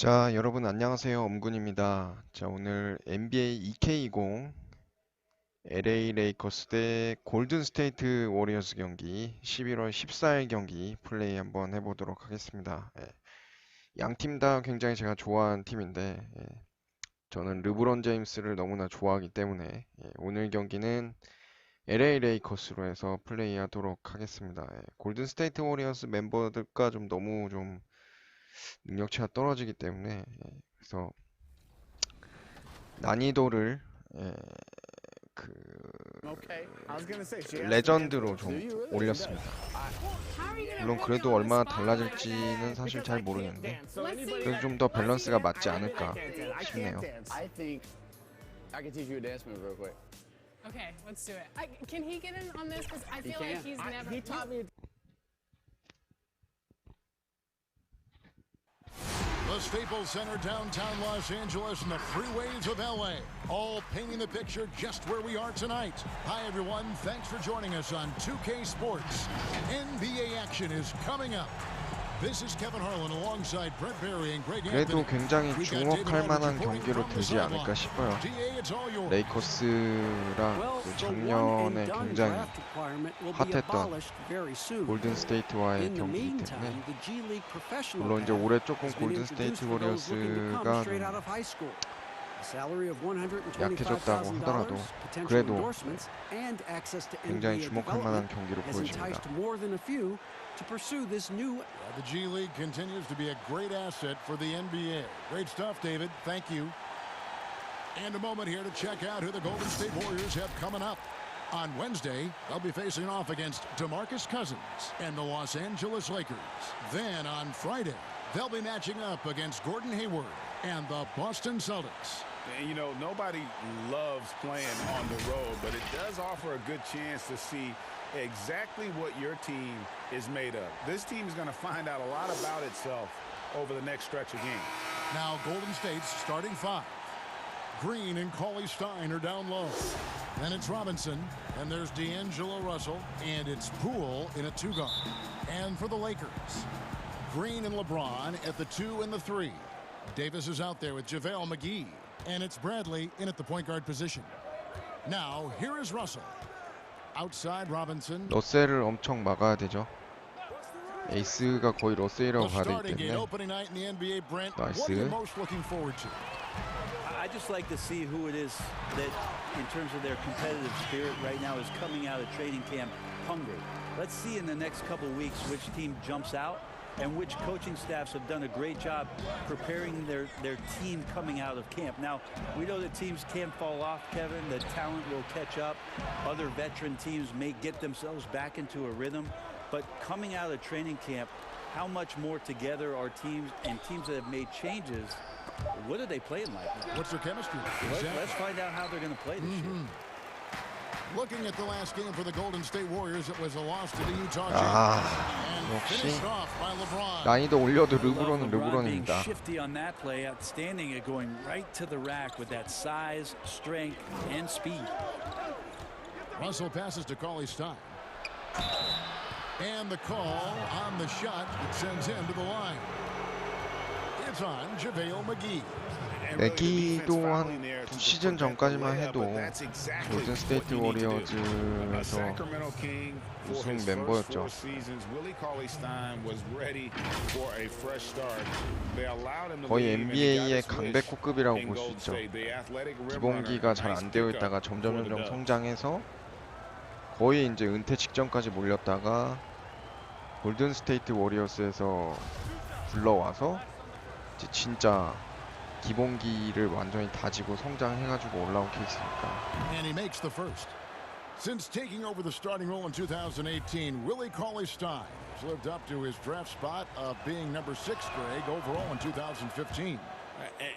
자, 여러분 안녕하세요. 엄군입니다. 자, 오늘 NBA 2K20 LA 레이커스 대 골든스테이트 워리어즈 경기 11월 14일 경기 플레이 한번 해보도록 하겠습니다. 양 팀 다 굉장히 제가 좋아하는 팀인데 저는 르브론 제임스를 너무나 좋아하기 때문에 오늘 경기는 LA 레이커스로 해서 플레이하도록 하겠습니다. 골든스테이트 워리어즈 멤버들과 좀 너무 좀 능력치가 떨어지기 때문에 그래서 난이도를 그 레전드로 좀 올렸습니다. 물론 그래도 얼마나 달라질지는 사실 잘 모르겠는데 그래도 좀 더 밸런스가 맞지 않을까 싶네요. Okay, let's do it. Can he get in on this? Because I feel like he's never. He taught me. The Staples Center, downtown Los Angeles, and the freeways of LA, all painting the picture just where we are tonight. Hi, everyone. Thanks for joining us on 2K Sports. NBA action is coming up. This is Kevin Harlan alongside Brett Barry and Greg 그래도 Anthony. 굉장히 주목할 만한 경기로 되지 않을까 싶어요. 레이커스랑 그 작년에 굉장히 핫했던 골든스테이트와의 경기이기 때문에 물론 이제 올해 조금 골든스테이트 워리어스가 좀 약해졌다고 하더라도 그래도 굉장히 주목할 만한 경기로 보여집니다. The G League continues to be a great asset for the NBA. Great stuff, David. Thank you. And a moment here to check out who the Golden State Warriors have coming up. On Wednesday, they'll be facing off against DeMarcus Cousins and the Los Angeles Lakers. Then on Friday, they'll be matching up against Gordon Hayward and the Boston Celtics. And you know, nobody loves playing on the road, but it does offer a good chance to see exactly what your team is made of. This team is going to find out a lot about itself over the next stretch of games. Now Golden State's starting five. Green and Cauley Stein are down low. Then it's Robinson, and there's D'Angelo Russell, and it's Poole in a two-guard. And for the Lakers, Green and LeBron at the 2 and the 3. Davis is out there with JaVale McGee, and it's Bradley in at the point guard position. Now here is Russell. Outside Robinson. 러셀을 엄청 막아야 되죠. 에이스가 거의 러셀이라고 봐야 되기 때문에 나이스. I just like to see who it is that, in terms of their competitive spirit right now, is coming out of training camp hungry. Let's see in the next couple of weeks which team jumps out and which coaching staffs have done a great job preparing their team coming out of camp. Now, we know that teams can fall off, Kevin. The talent will catch up. Other veteran teams may get themselves back into a rhythm. But coming out of training camp, how much more together are teams and teams that have made changes? What are they playing like now? What's their chemistry? Let's find out how they're going to play this year. Looking at the last game for the Golden State Warriors, it was a loss to the Utah Jazz. And finished off by LeBron. 난이도 올려도 르브론은 르브론입니다. Shifty on that play, outstanding at going right to the rack with that size, strength, and speed. Russell passes to Cauley Stein. And the call on the shot that sends him to the line. It's on JaVale McGee. 맥기도 한 2시즌 전까지만 해도 골든스테이트 워리어즈에서 우승 멤버였죠. 거의 NBA의 강백호급이라고 볼 수 있죠. 기본기가 잘 안 되어 있다가 점점 성장해서 거의 이제 은퇴 직전까지 몰렸다가 골든스테이트 워리어스에서 불러와서 이제 진짜 기본기를 완전히 다지고 성장해가지고 올라온 케이스니까. And he makes the first. Since taking over the starting role in 2018, Willie Cauley-Stein has lived up to his draft spot of being number 6 Greg overall in 2015.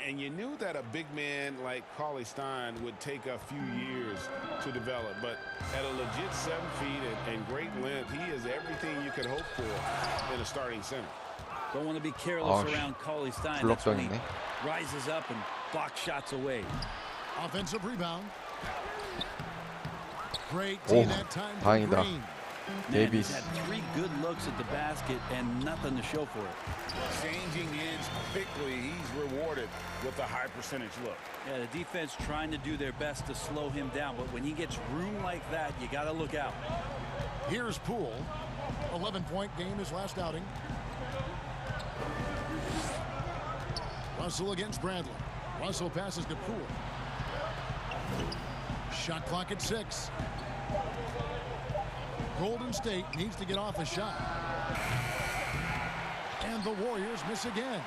And you knew that a big man like Cauley-Stein would take a few years to develop, but at a legit 7 feet and great length, he is everything you could hope for in a starting center. Don't want to be careless around Cauley-Stein. That's when he rises up and blocks shots away. Offensive rebound. Great D that time for 다행이다. Green. Man, he's 데이비스. had 3 good looks at the basket and nothing to show for it. Changing ends quickly. He's rewarded with a high percentage look. Yeah, the defense trying to do their best to slow him down, but when he gets room like that, you got to look out. Here's Poole. 11-point game his last outing. Russell against Bradley. Russell passes to Poole. Shot clock at 6. Golden State needs to get off a shot. And the Warriors miss again.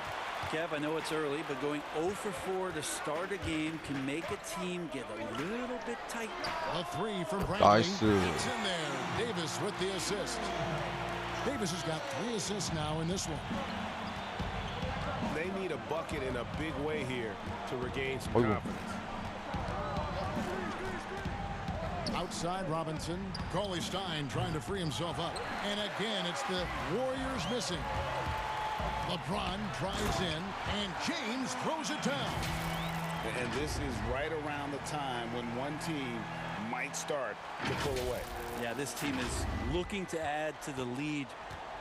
Kev, I know it's early, but going 0 for 4 to start a game can make a team get a little bit tight. A 3 from Bradley. Nice. It's in there. Davis with the assist. Davis has got 3 assists now in this one. They need a bucket in a big way here to regain some 어이구. confidence. Outside Robinson. Cauley Stein trying to free himself up. And again, it's the Warriors missing. LeBron drives in, and James throws it down. And this is right around the time when one team might start to pull away. Yeah, this team is looking to add to the lead,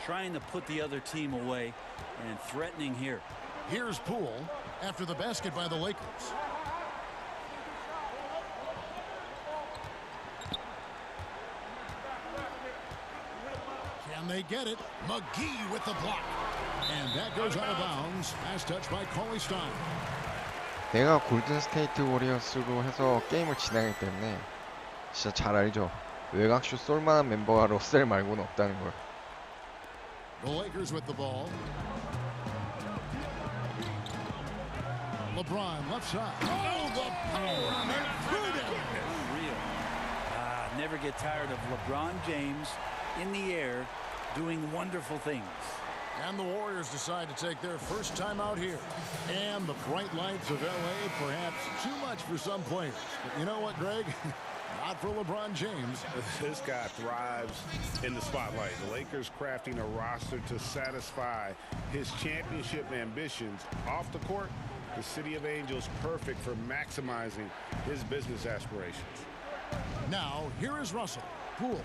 trying to put the other team away, and threatening here. Here's Poole after the basket by the Lakers. Can they get it? McGee with the block. And that goes out of bounds. Last touch by Cauley Stein. 내가 골든스테이트 워리어스로 해서 게임을 진행하기 때문에 진짜 잘 알죠. 외곽슛 쏠만한 멤버가 러셀 말고는 없다는 걸. The Lakers with the ball. LeBron left side. Oh, the power on that. Real. Never get tired of LeBron James in the air doing wonderful things. And the Warriors decide to take their first time out here. And the bright lights of L.A. perhaps too much for some players. But you know what, Greg? Not for LeBron James. This guy thrives in the spotlight. The Lakers crafting a roster to satisfy his championship ambitions. Off the court, the City of Angels perfect for maximizing his business aspirations. Now, here is Russell. Poole.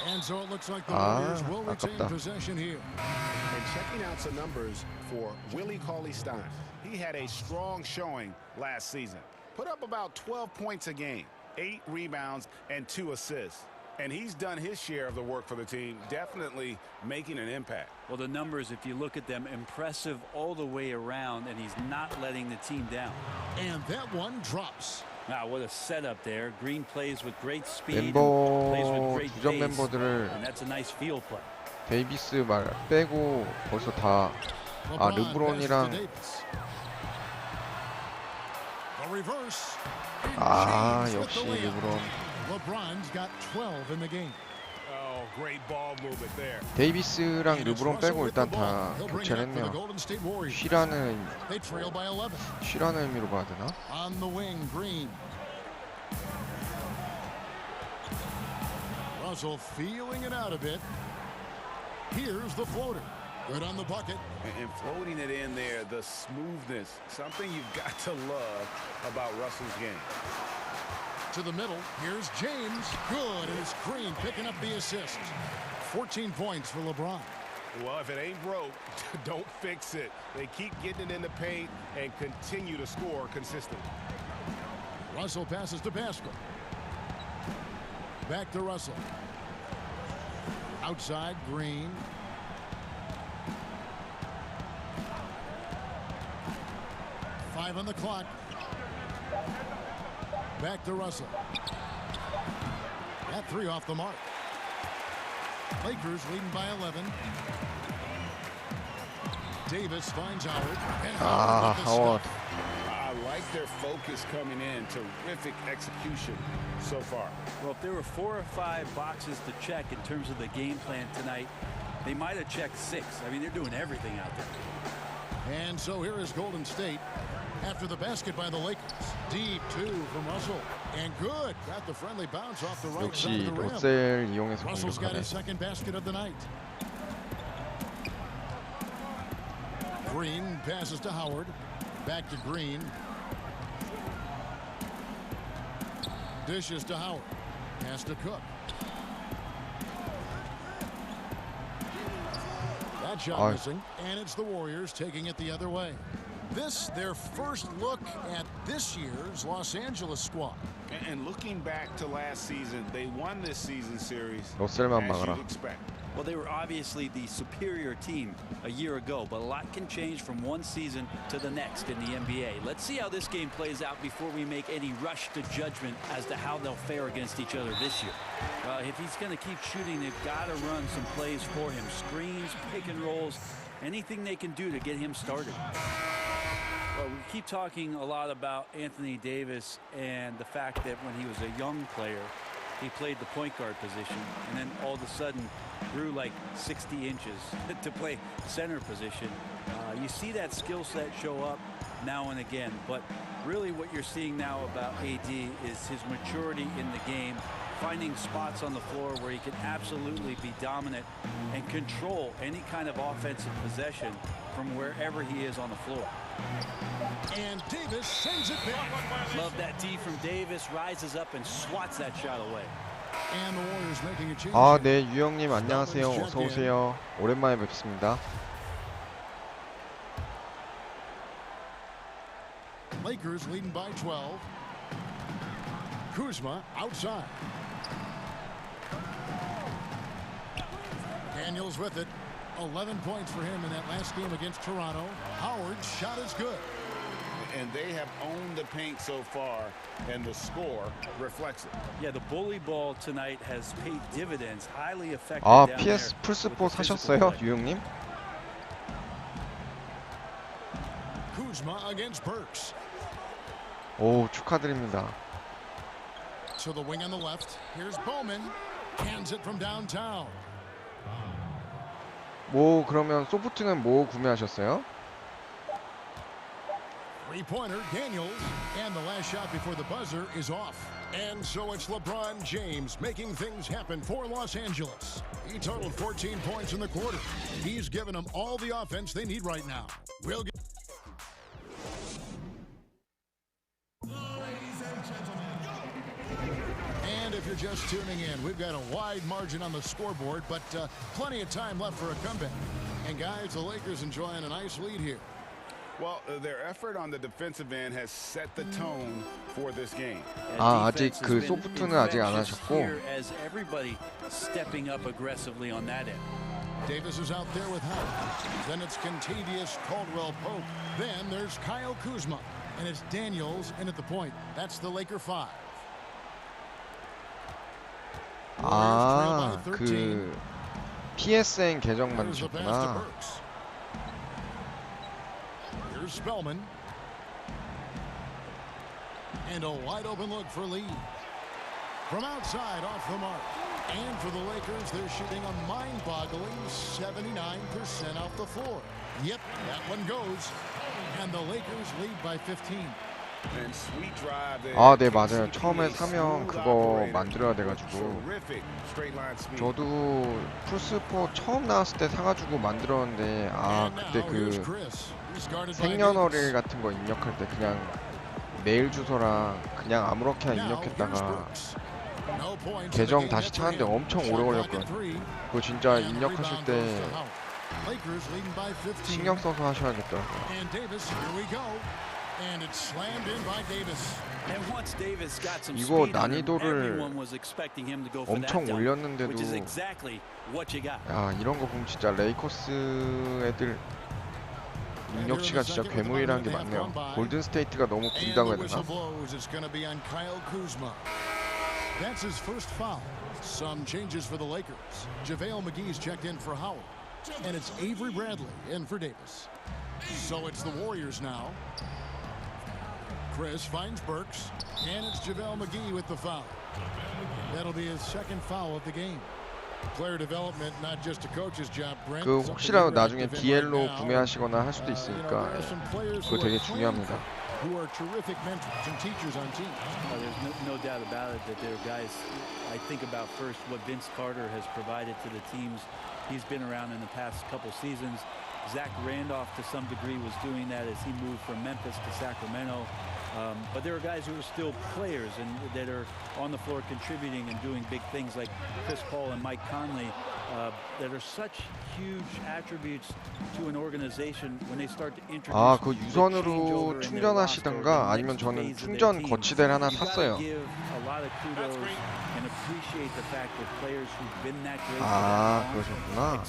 And so it looks like the Warriors will retain 아깝다. possession here. And checking out some numbers for Willie Cauley-Stein. He had a strong showing last season. Put up about 12 points a game, 8 rebounds, and 2 assists. And he's done his share of the work for the team, definitely making an impact. Well, the numbers, if you look at them, impressive all the way around, and he's not letting the team down. And that one drops. Wow, what a setup there. Green plays with great speed, and 멤버 plays with great 주전 pace, 멤버들을 and that's a nice field play. 데이비스 말 빼고 벌써 다 LeBron 르브론이랑 passes to Davis. The reverse. 아 James with 역시 the layup. 르브론. LeBron's got 12 in the game. Oh, great ball movement there. 데이비스랑 And it's 르브론 Russell 빼고 with the 일단 ball. 다 He'll bring it 교체를 up for the 했네요. Golden State Warriors. 쉬라는 They trail by 11. 의미로 봐야 되나? On the wing, Green. Russell feeling it out a bit. Here's the floater. Good on the bucket. And floating it in there, the smoothness, something you've got to love about Russell's game. To the middle. Here's James. Good. And it's Green picking up the assist. 14 points for LeBron. Well, if it ain't broke, don't fix it. They keep getting it in the paint and continue to score consistently. Russell passes to Pascal. Back to Russell. Outside, Green. Five on the clock. Back to Russell. That 3 off the mark. Lakers leading by 11. Davis finds Howard. And Howard with the 하워드. stuff. I like their focus coming in. Terrific execution so far. Well, if there were 4 or 5 boxes to check in terms of the game plan tonight, they might have checked 6. I mean, they're doing everything out there. And so here is Golden State after the basket by the Lakers. Deep 2 from Russell. And good. Got the friendly bounce off the right side 역시 of the rim. 러셀 이용해서 Russell's got 공격하네. his second basket of the night. Green passes to Howard. Back to Green. Dishes to Howard. Has to Cook. That shot missing, and it's the Warriors taking it the other way. This, their first look at this year's Los Angeles squad. And looking back to last season, they won this season series 러셀만 as 막아라. you'd expect. Well, they were obviously the superior team a year ago, but a lot can change from one season to the next in the NBA. Let's see how this game plays out before we make any rush to judgment as to how they'll fare against each other this year. If he's going to keep shooting, they've got to run some plays for him. Screens, pick and rolls, anything they can do to get him started. Well, we keep talking a lot about Anthony Davis and the fact that when he was a young player, he played the point guard position, and then all of a sudden grew like 60 inches to play center position. You see that skill set show up now and again, but really what you're seeing now about AD is his maturity in the game, finding spots on the floor where he can absolutely be dominant and control any kind of offensive possession from wherever he is on the floor. And Davis sends it back. Love that D from Davis, rises up and swats that shot away. And the Warriors making a change. 아, 네, 유영님 안녕하세요. 어서 오세요. 오랜만에 뵙습니다. Lakers leading by 12. Kuzma outside. Daniels with it. 11 points for him in that last game against Toronto. Howard's shot is good. And they have owned the paint so far, and the score reflects it. Yeah, the bully ball tonight has paid dividends, highly effective. 아, down PS there 플스4 with the physical 사셨어요? play. 유영님? Kuzma against Burks. 오, 축하드립니다. To the wing on the left. Here's Bowman. Hands it from downtown. 뭐 그러면 소프트는 뭐 구매하셨어요? Three-pointer, Daniels. And the last shot before the buzzer is off. And so it's LeBron James making things happen for Los Angeles. He totaled 14 points in the quarter. He's given them all the offense they need right now. We'll get... And if you're just tuning in, we've got a wide margin on the scoreboard, but plenty of time left for a comeback. And guys, the Lakers enjoying a nice lead here. Well, their effort on the defensive end has set the tone for this game. 아, 아직 그 소프트는 아직 안 하셨고. As everybody stepping up aggressively on that end. Davis is out there with Howard. Then it's Contavious Caldwell-Pope. Then there's Kyle Kuzma. And it's Daniels in at the point. That's the Laker 5. 아, 그 PSN 계정 There's the pass to 만드셨구나. Burks. Here's Spellman. And a wide open look for Lee. From outside, off the mark. And for the Lakers, they're shooting a mind-boggling 79% off the floor. Yep, that one goes. And the Lakers lead by 15. And sweet drive there. 아, 네, 맞아요. 처음에 사면 그거 만들어야 돼가지고. Terrific straight line speed. 저도 플스4 처음 나왔을 때 사가지고 만들었는데, 아, 그때 그 생년월일 같은 거 입력할 때 그냥 메일 주소랑 그냥 아무렇게나 입력했다가 계정 다시 찾는데 엄청 오래 걸렸거든요. 그거 진짜 입력하실 때 신경 써서 하셔야겠더라고요. 이거 난이도를 엄청 올렸는데도, 야, 이런 거 보면 진짜 레이커스 애들 능력치가 진짜 괴물이라는 게 많네요. 골든스테이트가 너무 구리다고 해야 되나? That's his first foul. Some changes for the Lakers. JaVale McGee's checked in for Howard. And it's Avery Bradley in for Davis. So it's the Warriors now. Chris finds Burks. And it's JaVale McGee with the foul. That'll be his second foul of the game. Player development, not just a coach's job, Brent. 그 혹시라도 나중에 DL로 구매하시거나 할 수도 있으니까 그거 되게 중요합니다. Who are terrific mentors and teachers on teams. There's no doubt about it that there are guys. I think about first what Vince Carter has provided to the teams he's been around in the past couple seasons. Zach Randolph, to some degree, was doing that as he moved from Memphis to Sacramento. But there are guys who are still players and that are on the floor contributing and doing big things, like Chris Paul and Mike Conley, that are such huge attributes to an organization when they start to introduce. 아, 그 유선으로 충전하시던가 아니면 저는 충전 거치대를 하나 샀어요. 아, 그러셨구나.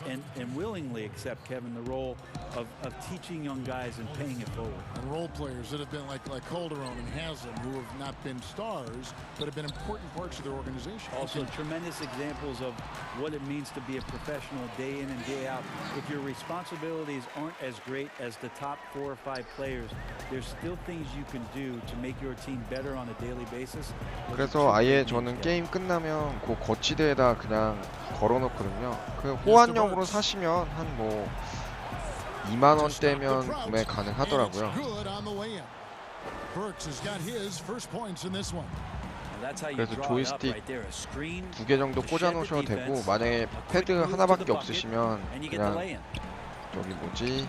And willingly accept, Kevin, the role of teaching young guys and paying it forward. And role players that have been like Calderon and Haslam, who have not been stars, but have been important parts of their organization. Also, tremendous examples of what it means to be a professional day in and day out. If your responsibilities aren't as great as the top 4 or 5 players, there's still things you can do to make your team better on a daily basis. 그래서 아예 저는 게임 끝나면 그 거치대에다 그냥 걸어놓거든요. 그 호환용으로 사시면 한 뭐 2만 원대면 구매 가능하더라고요. 그래서 조이스틱 2개 정도 꽂아 놓으셔도 되고, 만약에 패드 하나밖에 없으시면 그냥 저기 뭐지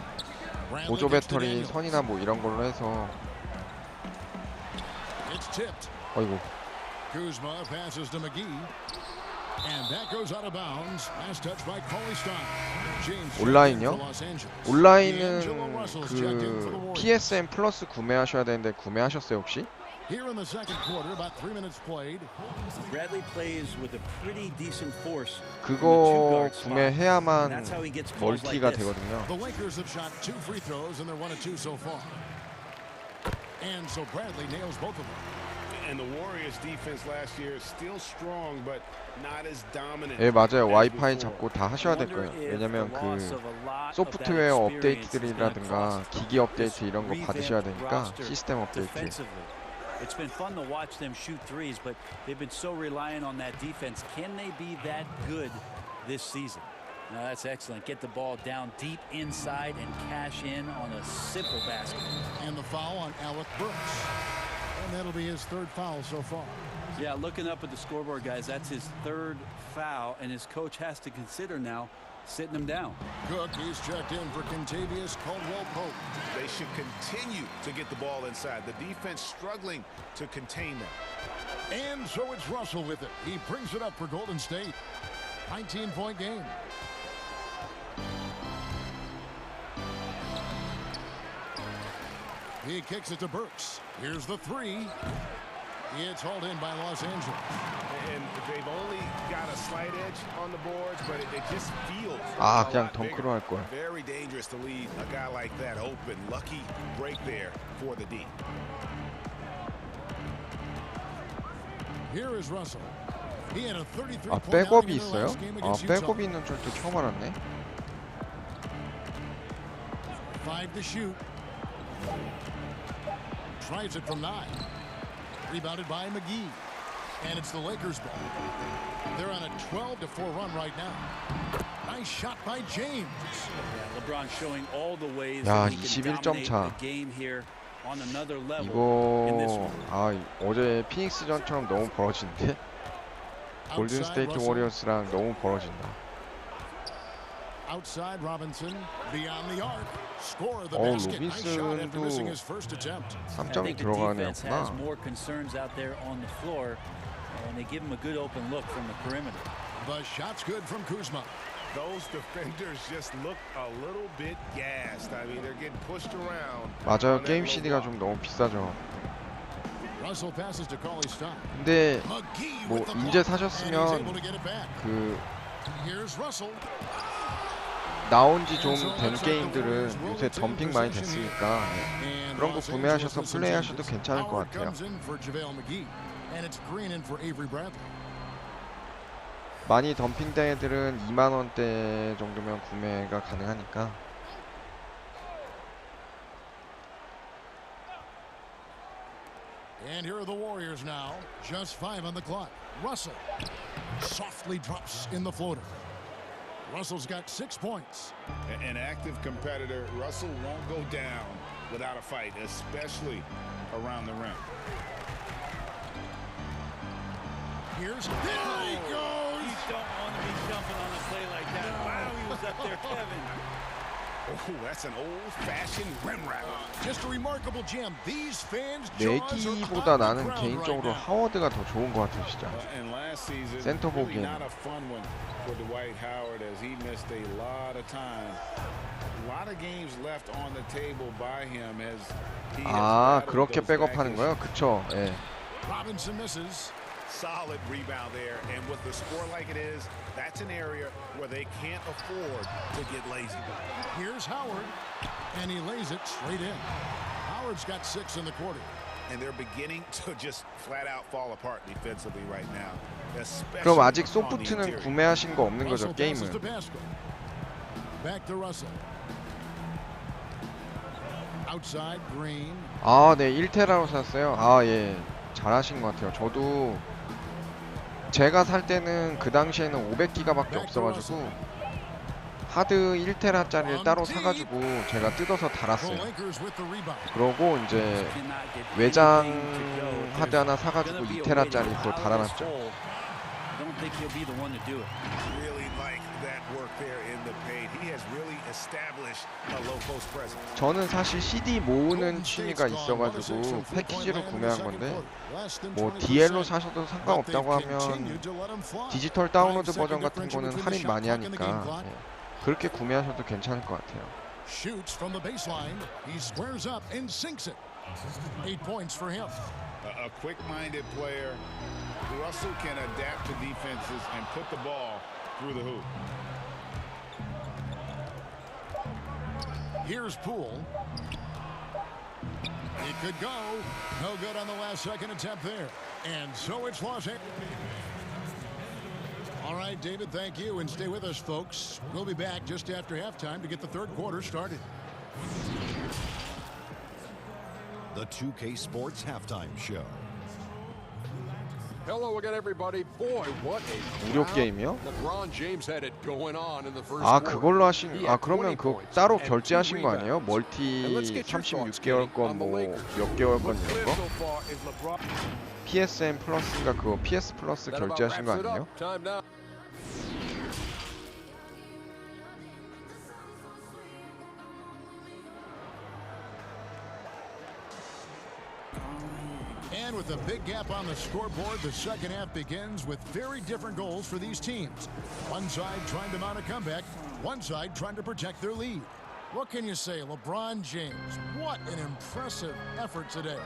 보조 배터리 선이나 뭐 이런 걸로 해서. 어이구. 온라인요? 온라인은 그 PSN 플러스 구매하셔야 되는데 구매하셨어요 혹시? 그거 구매해야만 멀티가 되거든요. And the Warriors defense last year is still strong, but not as dominant. 예, 맞아요. 와이파이 잡고 다 하셔야 될 거예요. 왜냐면 그 소프트웨어 업데이트들이라든가 기기 업데이트 이런 거 받으셔야 되니까, 시스템 업데이트. It's been fun to watch them shoot threes, but they've been so reliant on that defense. Can they be that good this season? Now that's excellent. Get the ball down deep inside and cash in on a simple basket. And the foul on Alec Burks. And that'll be his 3rd foul so far. Yeah, looking up at the scoreboard, guys, that's his 3rd foul, and his coach has to consider now sitting him down. Cook is checked in for Kentavious Caldwell-Pope. They should continue to get the ball inside. The defense struggling to contain them. And so it's Russell with it. He brings it up for Golden State. 19-point game. He kicks it to Burks. Here's the 3. It's hauled in by Los Angeles. And they've only got a slight edge on the boards, but it just feels 아, 그냥 덩크로 할 걸. very dangerous to leave a guy like that open. Lucky break there for the D. Here is Russell. He had a 33 아, 백업이 있어요? 아, 백업이 있는 줄도 처음 알았네. 5 to shoot. Tries it from 9. Rebounded by McGee. And it's the Lakers ball. They're on a 12-4 run right now. Nice shot by James. Yeah, LeBron showing all the ways 야, that he can 21점 dominate 차. the game here on another level in this 이거 one. 아, 어제 피닉스전처럼 너무 벌어지는데? 골든스테이트 워리어스랑 너무 벌어진다. Outside Robinson, beyond the arc, score the basket. Nice shot after missing his first attempt. 3점이 들어가는 defense 애였구나. has more concerns out there on the floor, and they give him a good open look from the perimeter. The shot's good from Kuzma. Those defenders just look a little bit gassed. I mean, they're getting pushed around. 맞아요. 게임 CD가 좀 너무 비싸죠. Russell passes to Cauley-Stein. 근데 McGee 뭐 with the 인제 block, and he's 사셨으면 able to get it back. 그 Here's Russell. 나온 지 좀 된 게임들은 요새 덤핑 많이 됐으니까 그런 거 구매하셔서 플레이하셔도 괜찮을 것 같아요. 많이 덤핑된 애들은 2만 원대 정도면 구매가 가능하니까. And here are the Warriors now. Just 5 on the clock. Russell softly drops in the floater. Russell's got 6 points. An active competitor. Russell won't go down without a fight, especially around the rim. There he goes. You don't want to be jumping on a play like that. Wow, he was up there, Kevin. Oh, that's an old-fashioned rim wrap. Just a remarkable gem. These fans' 내기보다 나는 개인적으로 하워드가 더 좋은 것 같아요, 진짜. And last season, 센터 really 보기에는. not a fun one for Dwight Howard as he missed a lot of time. A lot of games left on the table by him as he 아, 그렇게 백업하는 거요? 그쵸. 예. Robinson misses. Solid rebound there, and with the score like it is, that's an area where they can't afford to get lazy. Here's Howard, and he lays it straight in. Howard's got 6 in the quarter. And they're beginning to just flat out fall apart defensively right now. 그럼 아직 especially on the 소프트는 interior. 구매하신 거 없는 거죠, Russell passes 게임을? to Pascal. Back to Russell. Outside Green. 아, 네, 1테라로 샀어요. 아, 예. 잘하신 것 같아요. 저도 제가 살 때는 그 당시에는 500기가밖에 없어가지고 하드 1테라짜리를 따로 사가지고 제가 뜯어서 The 달았어요. Lakers with the rebound. 그러고 이제 외장 하드 하나 사가지고 2테라짜리 그거 달아놨죠. Don't think he'll be the one to do it. Really like that work there in the paint. He has really established a low post presence. 저는 사실 CD 모으는 취미가 있어가지고 패키지로 구매한 건데 뭐 DL로 사셔도 상관없다고 하면 디지털 다운로드 버전 같은 거는 할인 많이 하니까 예. 그렇게 구매하셔도 괜찮을 것 같아요. Shoots from the baseline. He squares up and sinks it. 8 points for him. A quick-minded player. Russell can adapt to defenses and put the ball through the hoop. Here's Poole. It could go. No good on the last second attempt there. And so it's Los Angeles. All right, David, thank you. And stay with us, folks. We'll be back just after halftime to get the third quarter started. The 2K Sports Halftime Show. Hello again, everybody. Boy, what a 무료 게임이요? LeBron James had it going on in the first 아, quarter. 그걸로 하신 He 아 had 그러면 20 그거 points 따로 and 결제하신 2 거 아니에요? rebounds. 멀티 And let's get your thoughts, 36개월 Kenny, 건 on the 뭐 Lakers. 몇 개월 건 What's 이런 clear 거? so far is LeBron. PSN 플러스인가 그거 PS 플러스 That about 결제하신 거 wraps it 아니에요? up. Time now. And with a big gap on the scoreboard, the second half begins with very different goals for these teams. One side trying to mount a comeback, one side trying to protect their lead. What can you say, LeBron James? What an impressive effort today.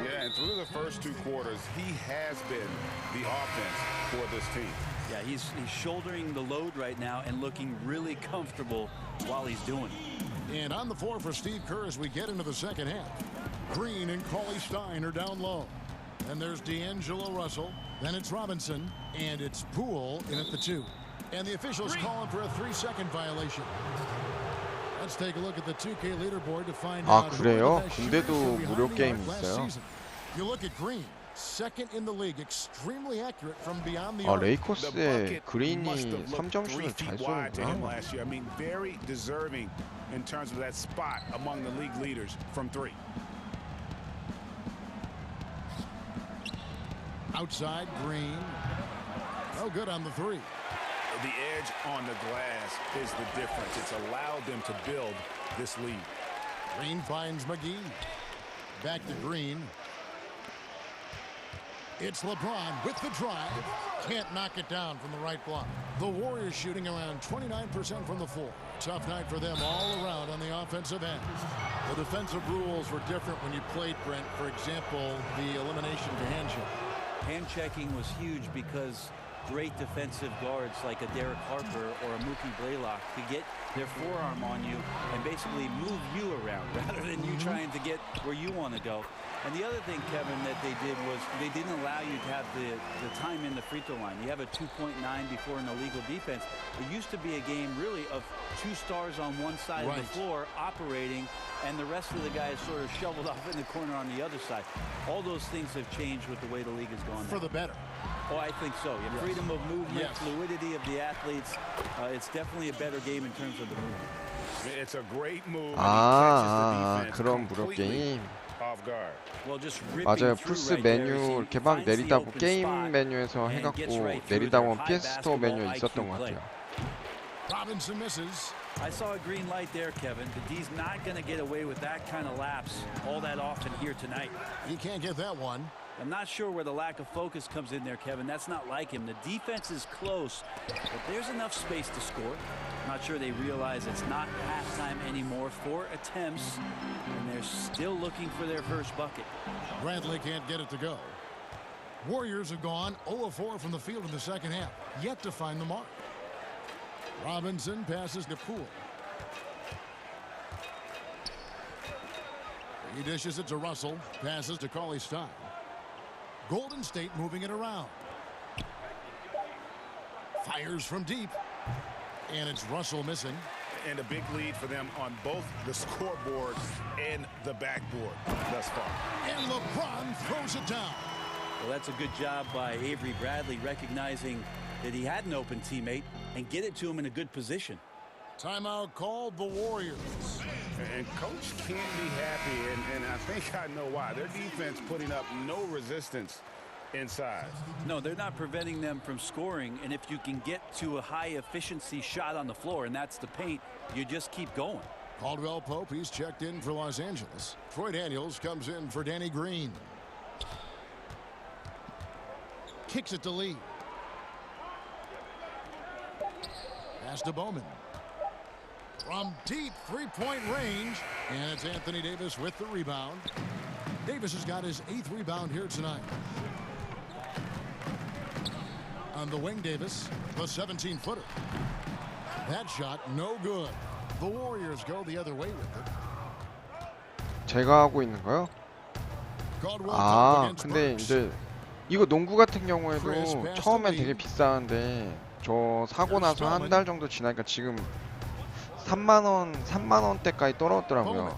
Yeah, and through the first 2 quarters, he has been the offense for this team. Yeah, he's shouldering the load right now and looking really comfortable while he's doing it. And on the floor for Steve Kerr as we get into the second half. Green and Cauley Stein are down low. And there's D'Angelo Russell. Then it's Robinson. And it's Poole in at the 2. And the officials calling for a 3-second violation. Let's take a look at the 2K leaderboard to find 아, out 그래요? who are the best 근데도 shooters 무료 behind the 게임 arc last 있어요? season. You look at Green. Second in the league, extremely accurate from beyond the 아, arc. The 레이커스의 bucket 그린이 must have looked 3점슛을 3 잘 feet wide to him 쏘는구나. last year. I mean, very deserving in terms of that spot among the league leaders from 3. Outside, Green. No good on the 3. The edge on the glass is the difference. It's allowed them to build this lead. Green finds McGee. Back to Green. It's LeBron with the drive. Can't knock it down from the right block. The Warriors shooting around 29% from the floor. Tough night for them all around on the offensive end. The defensive rules were different when you played, Brent. For example, the elimination to hand check. Hand checking was huge because great defensive guards like a Derek Harper or a Mookie Blaylock could get their forearm on you and basically move you around rather than you trying to get where you want to go. And the other thing, Kevin, that they did was they didn't allow you to have the time in the free throw line. You have a 2.9 before an illegal defense. It used to be a game really of 2 stars on one side of the floor operating, and the rest of the guys sort of shoveled off in the corner on the other side. All those things have changed with the way the league has gone. For the better. Oh, I think so. Yeah, freedom of movement, fluidity of the athletes. It's definitely a better game in terms of the movement. It's a great move. 아, 그런 무료 게임. Off guard. Well, just 맞아요. 플스 메뉴 이렇게 막 내리다 보면 게임 메뉴에서 해갖고 내리다 보면 PS 스토어 메뉴에 있었던 것 같아요. Robinson misses. I saw a green light there, Kevin. The D's not going to get away with that kind of lapse all that often here tonight. He can't get that one. I'm not sure where the lack of focus comes in there, Kevin. That's not like him. The defense is close, but there's enough space to score. Not sure they realize it's not halftime anymore. 4 attempts, and they're still looking for their first bucket. Bradley can't get it to go. Warriors have gone 0 of 4 from the field in the second half, yet to find the mark. Robinson passes to Poole. He dishes it to Russell, passes to Cauley Stein. Golden State moving it around. Fires from deep. And it's Russell missing. And a big lead for them on both the scoreboard and the backboard thus far. And LeBron throws it down. Well, that's a good job by Avery Bradley, recognizing that he had an open teammate and get it to him in a good position. Timeout called the Warriors. And coach can't be happy, and I think I know why. Their defense putting up no resistance inside. No, they're not preventing them from scoring, and if you can get to a high efficiency shot on the floor, and that's the paint, you just keep going. Caldwell Pope, he's checked in for Los Angeles. Troy Daniels comes in for Danny Green. Kicks it to Lee. Pass to Bowman. From deep three-point range. And it's Anthony Davis with the rebound. Davis has got his 8th rebound here tonight. On the wing, Davis, the 17-footer. That shot no good. The Warriors go the other way with it. 제가 하고 있는 거요? 아, 근데 이제 이거 농구 같은 경우에도 처음에 되게 비싸는데 저 사고 나서 한 달 정도 지나니까 지금 3만 원대까지 떨어졌더라고요.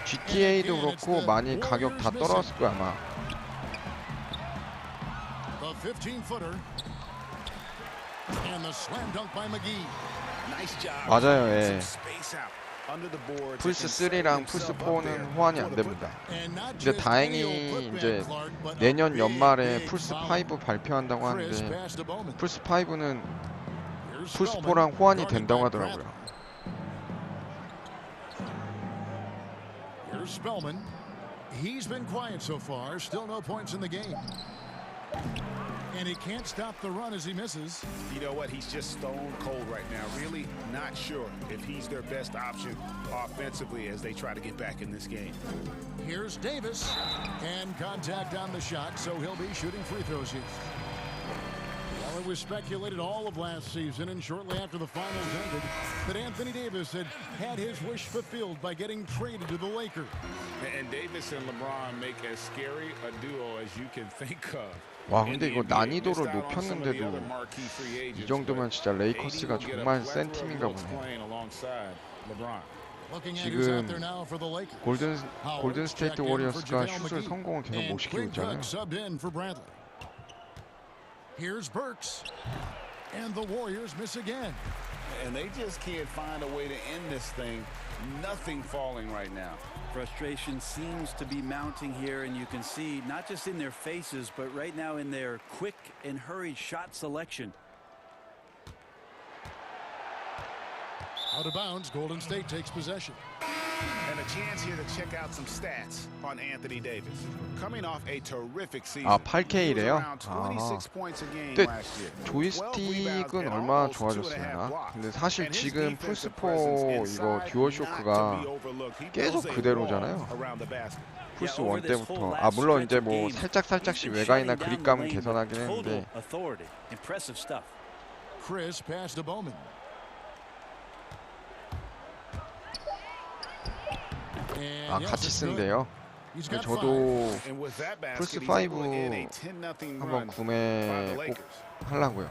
GTA도 그렇고 많이 가격 다 떨어졌을 거야 아마. 맞아요, 예. 플스 3랑 플스 4는 호환이 안 됩니다. 근데 다행히 이제 내년 연말에 플스 5 발표한다고 하는데 플스 5는 플스 4랑 호환이 된다고 하더라고요. Here's Spellman. He's been quiet so far. Still no points in the game. And he can't stop the run as he misses. You know what? He's just stone cold right now. Really not sure if he's their best option offensively as they try to get back in this game. Here's Davis. And contact on the shot, so he'll be shooting free throws here. Well, it was speculated all of last season and shortly after the finals ended that Anthony Davis had his wish fulfilled by getting traded to the Lakers. And Davis and LeBron make as scary a duo as you can think of. 와, 근데 이거 난이도를 높였는데도 이 정도면 진짜 레이커스가 정말 센 팀인가 보네. 지금 골든 스테이트 워리어스가 슛을 성공을 계속 못 시키고 있잖아요. Here's Burks. And the Warriors miss again. And they just can't find a way to end this thing. Nothing falling right now. Frustration seems to be mounting here, and you can see not just in their faces, but right now in their quick and hurried shot selection. Out of bounds, Golden State takes possession. And a chance here to check out some stats on Anthony Davis. Coming off a terrific season. 아, 8K래요? 아, 근데 조이스틱은 얼마나 좋아졌으려나? 근데 사실 지금 플스4 이거 듀얼 쇼크가 계속 그대로잖아요. 플스1 때부터. 아, 물론 이제 뭐 살짝씩 외곽이나 그립감은 개선하긴 했는데. Chris pass to Bowman. 아, 같이 쓴대요. 저도 플스5 한번 구매 꼭 하려고요.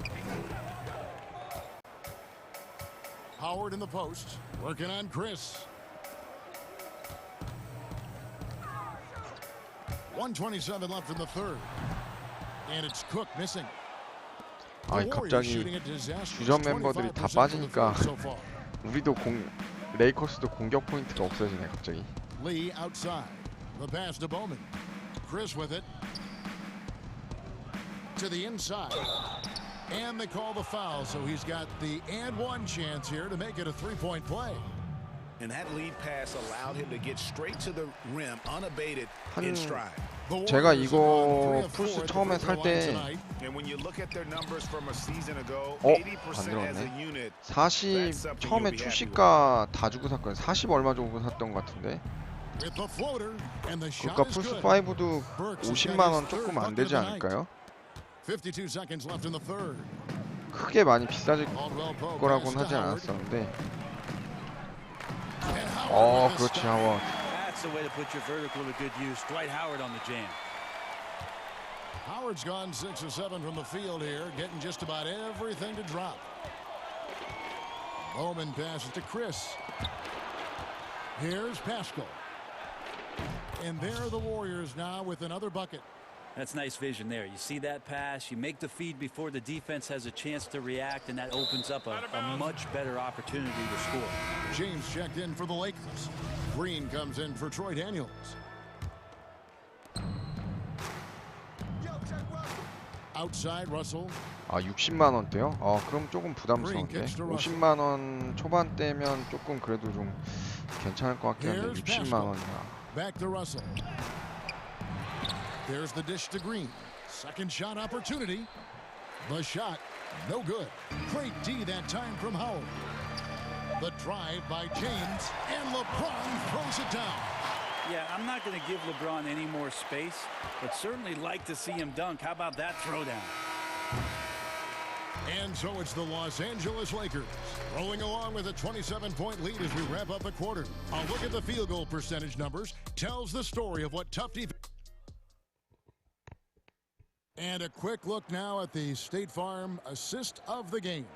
Howard in the post, working on Chris. 1:27 left in the third. And it's Cook missing. 아, 갑자기 주전 멤버들이 다 빠지니까 우리도 레이커스도 공격 포인트가 없어지네 갑자기. Lee outside. The pass to Bowman. Chris with it. to the inside. And they call the foul, so he's got the and one chance here to make it a three-point play. And that lead pass allowed him to get straight to the rim unabated in stride. 제가 이거 풀스 처음에 살 때 And when you look at their numbers from a season ago, 안 80% as a 들었네. unit. 40 처음에 출시가 다 주고 샀거든요. 40 얼마 주고 샀던 것 같은데. 그러니까 플스 5도 50만 원 조금 안 되지 않을까요? 52 seconds left in the third. 크게 많이 비싸질 거라고는 하지 않았었는데. 그렇지, 하워. That's the way to put your vertical to good use. Dwight Howard on the jam. Howard's gone 6 of 7 from the field here, getting just about everything to drop. Bowman passes to Chris. Here's Pascal. And there are the Warriors now with another bucket. That's nice vision there. You see that pass, you make the feed before the defense has a chance to react, and that opens up a much better opportunity to score. James checked in for the Lakers. Green comes in for Troy Daniels. Outside Russell. 60만 원대요? 그럼 조금 부담스러운데. 50만 원 초반대면 조금 그래도 좀 괜찮을 것 같긴 한데 60만 원이야. Back to Russell. There's the dish to Green. Second shot opportunity. The shot, no good. Great D that time from Howard. The drive by James, and LeBron throws it down. Yeah, I'm not going to give LeBron any more space, but certainly like to see him dunk. How about that throwdown? And so it's the Los Angeles Lakers rolling along with a 27-point lead as we wrap up the quarter. A look at the field goal percentage numbers tells the story of what tough defense. And a quick look now at the State Farm assist of the game.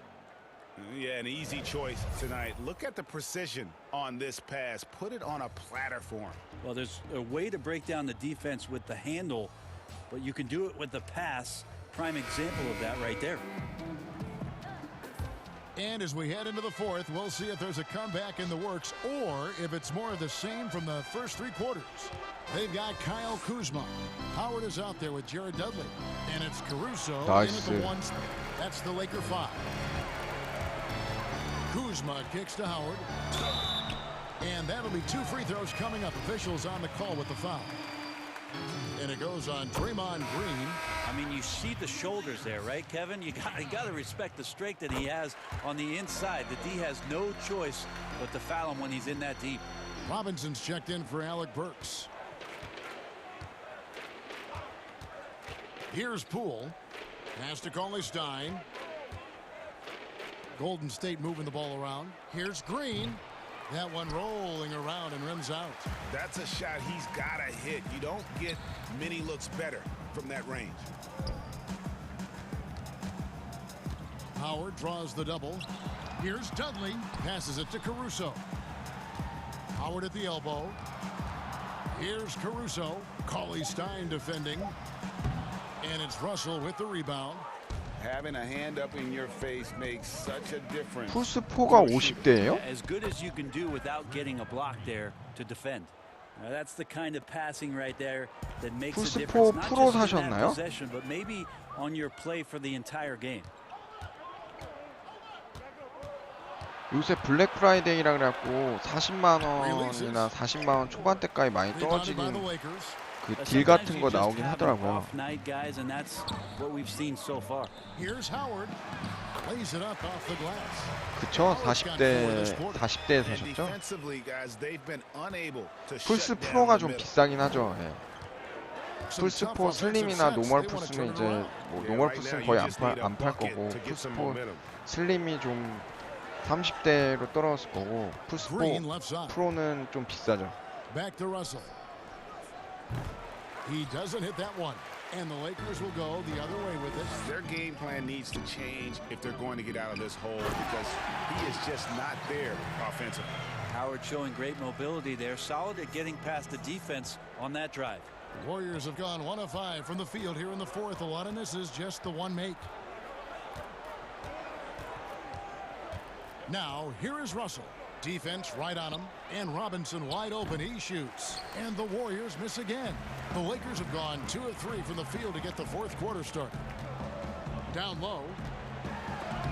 Yeah, an easy choice tonight. Look at the precision on this pass. Put it on a platter for him. Well, there's a way to break down the defense with the handle, but you can do it with the pass. Prime example of that right there. And as we head into the fourth, we'll see if there's a comeback in the works or if it's more of the same from the first three quarters. They've got Kyle Kuzma. Howard is out there with Jared Dudley. And it's Caruso in at the one. That's the Laker 5. Kuzma kicks to Howard. And that'll be 2 free throws coming up. Officials on the call with the foul. And it goes on Draymond Green. I mean, you see the shoulders there, right, Kevin? You got to respect the strength that he has on the inside. The D has no choice but to foul him when he's in that deep. Robinson's checked in for Alec Burks. Here's Poole. Pass to Cauley Stein. Golden State moving the ball around. Here's Green. That one rolling around and rims out. That's a shot he's got to hit. You don't get many looks better from that range. Howard draws the double. Here's Dudley. Passes it to Caruso. Howard at the elbow. Here's Caruso. Cauley Stein defending. And it's Russell with the rebound. Having a hand up in your face makes such a difference. 플스 4가 50대예요? As good as you can do without getting a block there to defend. Now that's the kind of passing right there that makes a difference. Not 프로 just in that 사셨나요? possession, but maybe on your play for the entire game. 요새 블랙 프라이데이라 그래갖고 40만 원이나 40만 원 초반대까지 많이 떨어지긴 그 딜 같은 거 나오긴 하더라고요. 그쵸? 40대에 사셨죠? 플스 프로가 좀 비싸긴 하죠. 예. 플스 4 슬림이나 노멀 플스는 이제 뭐 노멀 플스는 거의 안 팔 거고 플스 4 슬림이 좀 30대로 떨어졌을 거고 플스 4 프로는 좀 비싸죠. He doesn't hit that one, and the Lakers will go the other way with it. Their game plan needs to change if they're going to get out of this hole because he is just not there offensively. Howard showing great mobility there, solid at getting past the defense on that drive. The Warriors have gone 1 of 5 from the field here in the fourth. A lot of this is just the one make. Now here is Russell. Defense right on him, and Robinson wide open. He shoots, and the Warriors miss again. The Lakers have gone 2 of 3 from the field to get the fourth quarter started. Down low.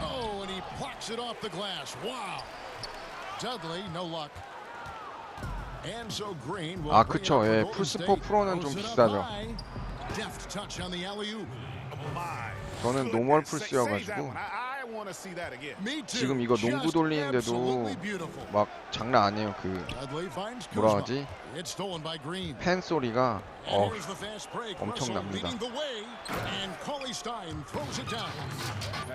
Oh, and he plucks it off the glass. Wow. Dudley, no luck. And so Green will 아 bring it 그쵸. up for 예, Golden 플스4 State. 프로는 좀 Throws it up 비싸죠. high. Deft touch on the alley-oop. 저는 노멀 플스여가지고 I want to see that again. Me too. 지금 이거 농구 Just 돌리는데도 absolutely beautiful. 막 장난 아니에요. 그 Dudley finds 뭐라 Kuzma. 하지? It's stolen by Green. 팬 소리가 And here's the fast break. Russell 엄청납니다. leading the way, and Cauley Stein throws it down.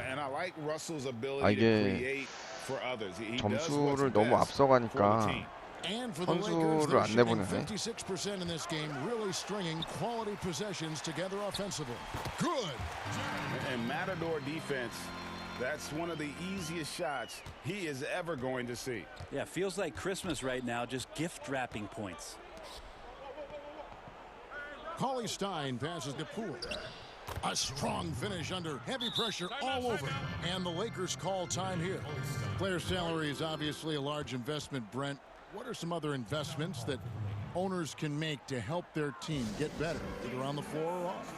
And I like Russell's ability 아, to 이게 create for others. He does what's 점수를 너무 best for the 앞서가니까 team. And for the Lakers, 선수를 they're 안 shooting 내보내네. 56% in this game, really stringing quality possessions together offensively. Good. And Matador defense, that's one of the easiest shots he is ever going to see. Yeah, feels like Christmas right now, just gift wrapping points. Cauley Stein passes to Poole. A strong finish under heavy pressure all over. And the Lakers call time here. Player salary is obviously a large investment, Brent. What are some other investments that owners can make to help their team get better, either on the floor or off?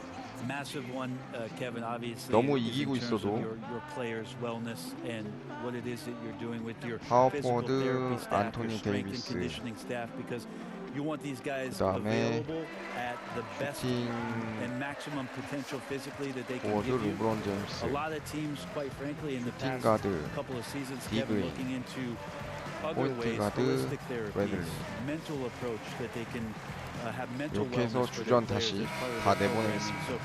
Massive one, Kevin, obviously. 너무 is in 이기고 terms of 있어도 your players' wellness and what it is that you're doing with your physical 파워포워드, therapy staff, your 안토니 strength and 데이비스, conditioning staff, because you want these guys 그다음에 available at the best 슈팅 and maximum potential physically that they can 포워드 give you. 르브론 제임스, A lot of teams, quite frankly, in the past 가드, couple of seasons, 디그리, Kevin, looking into other 포인트 ways, 가드, holistic therapies, 웨들리. mental approach that they can have mental 이렇게 해서 wellness for their 주전 players 다시 as part of 다 their programming. 내보내겠습니다. So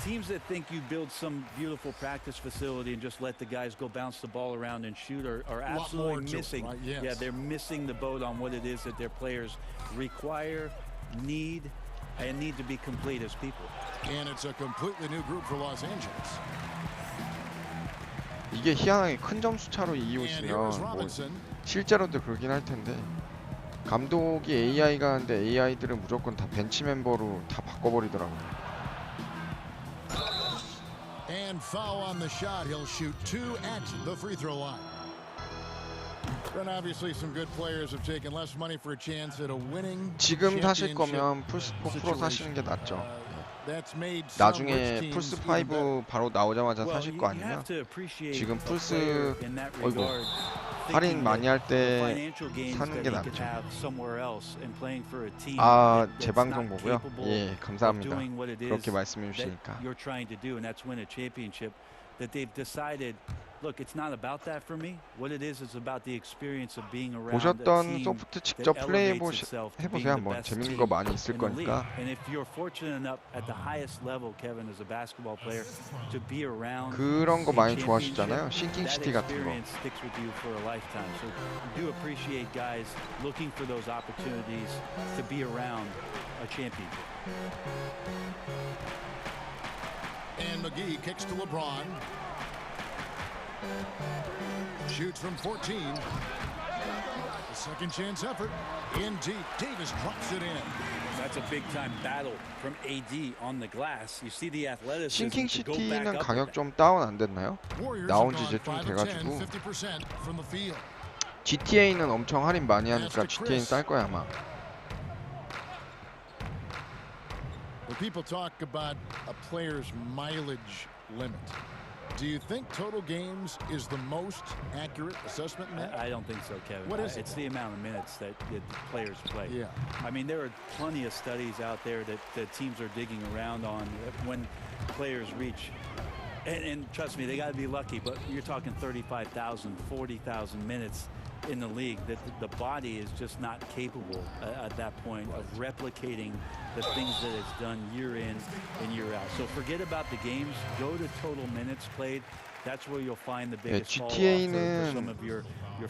teams that think you build some beautiful practice facility and just let the guys go bounce the ball around and shoot are lot more absolutely to it, missing. right? Yes. Yeah, they're missing the boat on what it is that their players require, need, and need to be complete as people. And it's a completely new group for Los Angeles. 이게 희한하게 큰 점수 차로 이기고 And 있으면 here is 뭐 Robinson. 실제로도 그러긴 할 텐데 감독이 AI가 하는데 AI들은 무조건 다 벤치 멤버로 다 바꿔버리더라고요. And foul on the shot. He'll shoot 2 at the free throw line. And obviously some good players have taken less money for a chance at a winning 지금 사실 championship 거면 플스4 프로 사시는 게 낫죠. That's made some rich 나중에 teams even better. 플스5 바로 나오자마자 Well, 사실 you, 거 you have 아니면 to appreciate 지금 a 플스 player in that 어이구 regard, 할인 thinking 많이 that 할 the 때 financial gains 사는 that 게 he could 낫죠. have somewhere else and playing for a team 아, that's 제 방송 not 보고요. capable 예, of 감사합니다. doing what it is 그렇게 말씀해 that 주시니까. you're trying to do, and that's win a championship. That they've decided, look, it's not about that for me. What it is about the experience of being around a 보셨던 team 소프트 that 직접 플레이 elevates itself to being 해보세요. the 한번 best 재밌는 team 거 많이 있을 in the league. 거니까. And if you're fortunate enough at the highest level, Kevin, as a basketball player, to be around 그런 거 a 많이 championship, 좋아하시잖아요. 싱킹시티 that 같은 거. experience sticks with you for a lifetime. So we do appreciate guys looking for those opportunities to be around a champion. And McGee kicks to LeBron. Shoots from 14. A second chance effort. In deep. Davis drops it in. That's a big-time battle from AD on the glass. You see the athleticism to go back 싱킹시티는 up. 가격 좀 다운 안 됐나요? Warriors 나온 have 지 이제 gone 좀 5 of 10, 돼가지고 50% from the field. GTA는 엄청 할인 많이 하니까 GTA는 쌀 거야 아마. When people talk about a player's mileage limit, do you think total games is the most accurate assessment in that? I don't think so, Kevin. What is it? It's the amount of minutes that the players play. Yeah. I mean, there are plenty of studies out there that teams are digging around on when players reach. And trust me, they got to be lucky, but you're talking 35,000, 40,000 minutes in the league, that the body is just not capable at that point of replicating the things that it's done year in and year out. So forget about the games. Go to total minutes played. That's where you'll find the biggest fall off for some of your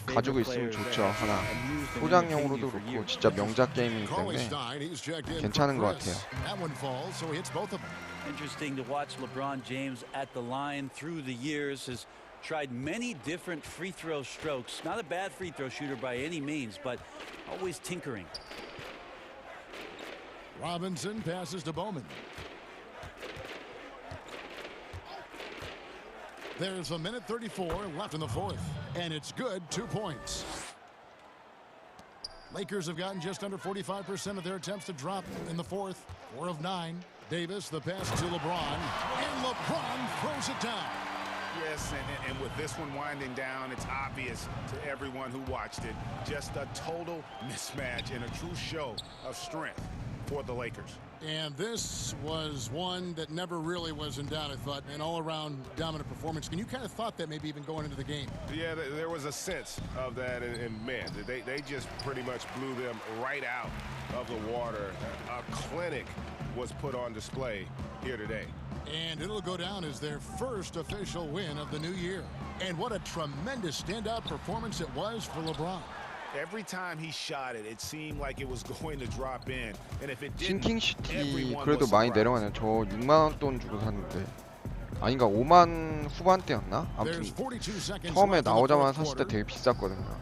가지고 favorite 있으면 players 좋죠. that 하나 have amused and 소장용으로도 entertained you for 그렇고 years. 진짜 명작 게임이기 Cauley 때문에 Stein, he's checked in 괜찮은 for 것 Chris. 같아요. That one falls, so he hits both of them. Interesting to watch LeBron James at the line through the years. Has tried many different free throw strokes. Not a bad free throw shooter by any means, but always tinkering. Robinson passes to Bowman. There's a minute 34 left in the fourth, and it's good. 2 points. Lakers have gotten just under 45% of their attempts to drop in the fourth. 4 of 9. Davis, the pass to LeBron, and LeBron throws it down. Yes, and with this one winding down, it's obvious to everyone who watched it. Just a total mismatch and a true show of strength for the Lakers. And this was one that never really was in doubt, I thought, an all-around dominant performance. And you kind of thought that maybe even going into the game. Yeah, there was a sense of that, and man, they just pretty much blew them right out of the water. A clinic was put on display here today. And it'll go down as their first official win of the new year. And what a tremendous standout performance it was for LeBron. Every time he shot it, it seemed like it was going to drop in. And if it didn't, 싱킹시티 everyone 그래도 was 많이 surprised. 내려가네. 저 6만원 돈 주고 샀는데 아닌가 5만 후반대였나? 아무튼 There's 42 seconds 처음에 left in the 나오자마자 fourth 샀을 때 quarter. 되게 비쌌거든요.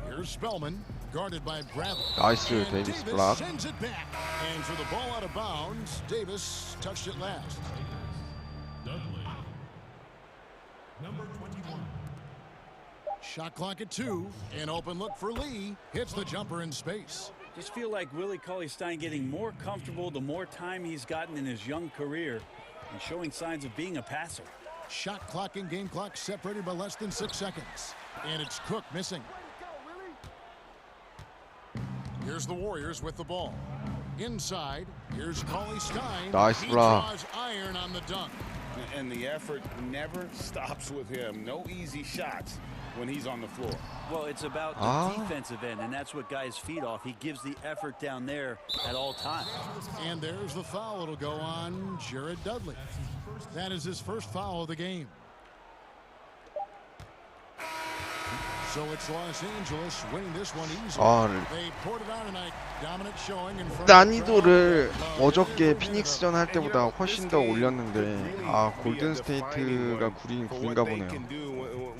Here's Spellman, guarded by Bradley. 나이스 And 데이비스 Davis 블락. sends it back. And for the ball out of bounds, Davis touched it last. Dudley, number 21. Shot clock at 2. An open look for Lee. Hits the jumper in space. Just feel like Willie Cauley-Stein getting more comfortable the more time he's gotten in his young career and showing signs of being a passer. Shot clock and game clock separated by less than 6 seconds. And it's Cook missing. Here's the Warriors with the ball. Inside, here's Cauley-Stein. Nice He block. draws iron on the dunk. And the effort never stops with him. No easy shots when he's on the floor. Well, it's about the defensive end, and that's what guys feed off. He gives the effort down there at all times. And there's the foul. It'll go on Jared Dudley. That is his first foul of the game. So it's Los Angeles winning this one easily. They poured it on tonight. Dominant showing in front of the 난이도를 crowd. 어저께 피닉스전 할 때보다 훨씬 더 올렸는데 골든스테이트가 구린가 they 보네요. can do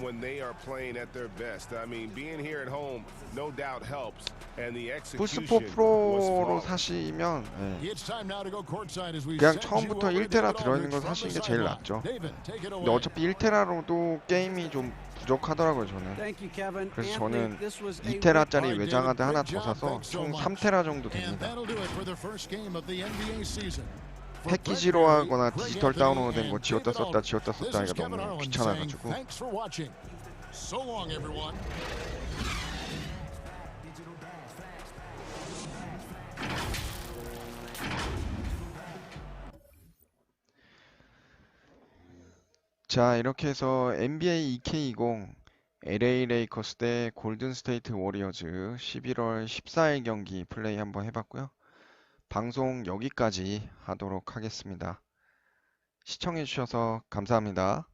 when they are playing at their best. I mean, being here at home no doubt helps, and the execution 플스4 was 프로로 flawless. 사시면 It's time now to go courtside as we 그냥 send 처음부터 you over 1테라 to 들어있는 걸 David 사시는 게 from 제일 the 낫죠. sideline. David, take it 근데 away. 어차피 1테라로도 게임이 좀 부족하더라고요 저는. Thank you, Kevin. 그래서 Anthony, 저는 this was a 2테라짜리 All right, 외장하드 David, 하나 great 더 job. 사서 Thanks so 총 much. 3테라 정도 And 됩니다. that'll do it for the first game of the NBA season. For 패키지로 Brett 하거나 Perry, 디지털 Greg 다운로드 Anthony, 된 거 and 지웠다 David 썼다 Aldridge. 지웠다 This 썼다 is 하기가 Kevin 너무 Harlan 귀찮아가지고. saying thanks for watching. So long, everyone. 자, 이렇게 해서 NBA 2K20 LA 레이커스 대 골든스테이트 워리어즈 11월 14일 경기 플레이 한번 해봤고요. 방송 여기까지 하도록 하겠습니다. 시청해주셔서 감사합니다.